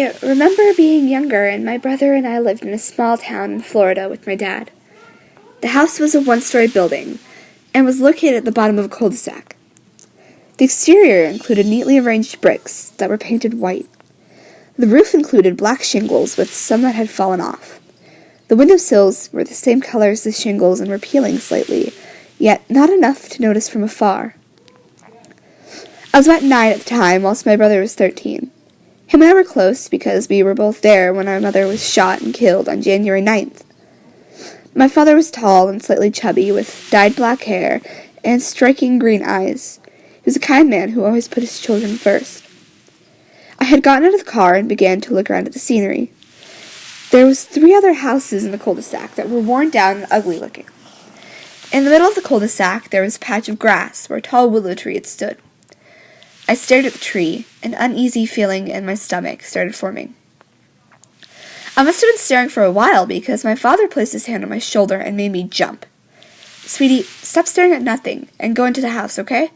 I remember being younger, and my brother and I lived in a small town in Florida with my dad. The house was a one-story building and was located at the bottom of a cul-de-sac. The exterior included neatly arranged bricks that were painted white. The roof included black shingles with some that had fallen off. The windowsills were the same color as the shingles and were peeling slightly, yet not enough to notice from afar. I was about 9 at the time, whilst my brother was 13. Him and I were close because we were both there when our mother was shot and killed on January 9th. My father was tall and slightly chubby, with dyed black hair and striking green eyes. He was a kind man who always put his children first. I had gotten out of the car and began to look around at the scenery. There was 3 other houses in the cul-de-sac that were worn down and ugly looking. In the middle of the cul-de-sac there was a patch of grass where a tall willow tree had stood. I stared at the tree. An uneasy feeling in my stomach started forming. I must have been staring for a while because my father placed his hand on my shoulder and made me jump. "Sweetie, stop staring at nothing and go into the house, okay?"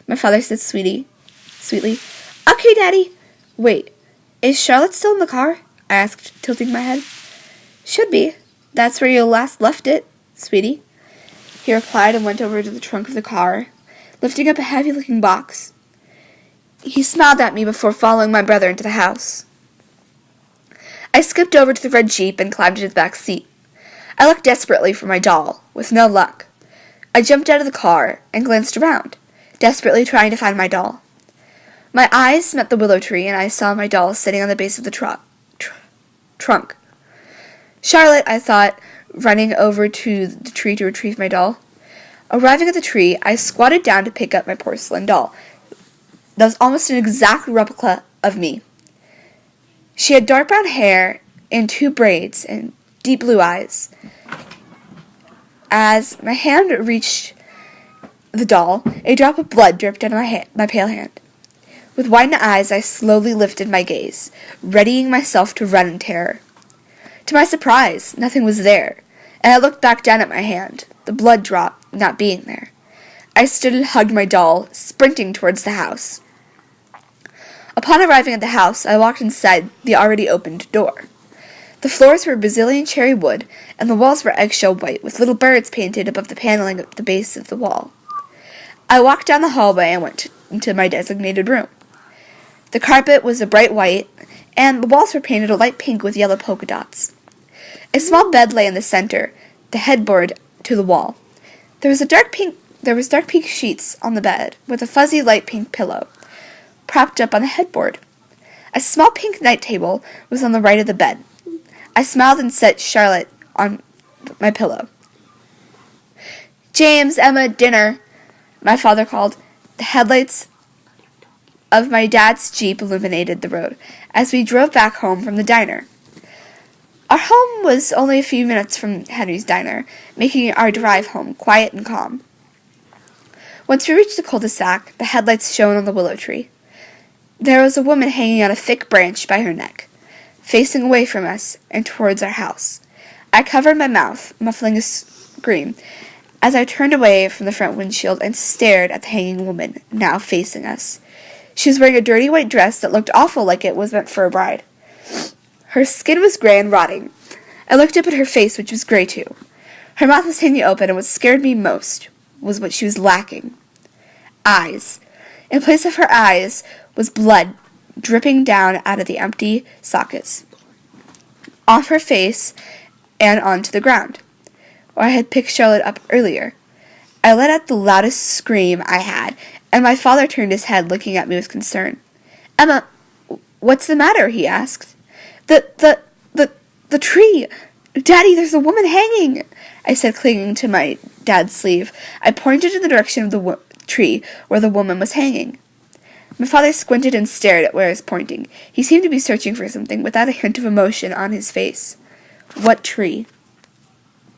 My father said sweetly. "Okay, Daddy." "Wait, is Charlotte still in the car?" I asked, tilting my head. "Should be. That's where you last left it, sweetie," he replied and went over to the trunk of the car, lifting up a heavy-looking box. He smiled at me before following my brother into the house. I skipped over to the red Jeep and climbed into the back seat. I looked desperately for my doll, with no luck. I jumped out of the car and glanced around, desperately trying to find my doll. My eyes met the willow tree, and I saw my doll sitting on the base of the trunk. Charlotte, I thought, running over to the tree to retrieve my doll. Arriving at the tree, I squatted down to pick up my porcelain doll. That was almost an exact replica of me. She had dark brown hair in 2 braids and deep blue eyes. As my hand reached the doll, a drop of blood dripped out of my pale hand. With widened eyes, I slowly lifted my gaze, readying myself to run in terror. To my surprise, nothing was there, and I looked back down at my hand, the blood drop not being there. I stood and hugged my doll, sprinting towards the house. Upon arriving at the house, I walked inside the already opened door. The floors were Brazilian cherry wood, and the walls were eggshell white, with little birds painted above the paneling at the base of the wall. I walked down the hallway and went into my designated room. The carpet was a bright white, and the walls were painted a light pink with yellow polka dots. A small bed lay in the center, the headboard to the wall. There was dark pink sheets on the bed, with a fuzzy light pink pillow propped up on the headboard. A small pink night table was on the right of the bed. I smiled and set Charlotte on my pillow. "James, Emma, dinner," my father called. The headlights of my dad's Jeep illuminated the road as we drove back home from the diner. Our home was only a few minutes from Henry's diner, making our drive home quiet and calm. Once we reached the cul-de-sac, the headlights shone on the willow tree. There was a woman hanging on a thick branch by her neck, facing away from us and towards our house. I covered my mouth, muffling a scream, as I turned away from the front windshield and stared at the hanging woman, now facing us. She was wearing a dirty white dress that looked awful like it was meant for a bride. Her skin was gray and rotting. I looked up at her face, which was gray too. Her mouth was hanging open, and what scared me most was what she was lacking. Eyes. In place of her eyes was blood dripping down out of the empty sockets, off her face and onto the ground, where I had picked Charlotte up earlier. I let out the loudest scream I had, and my father turned his head, looking at me with concern. "Emma, what's the matter?" he asked. The tree! Daddy, there's a woman hanging!" I said, clinging to my dad's sleeve. I pointed in the direction of the tree where the woman was hanging. My father squinted and stared at where I was pointing. He seemed to be searching for something, without a hint of emotion on his face. "What tree?"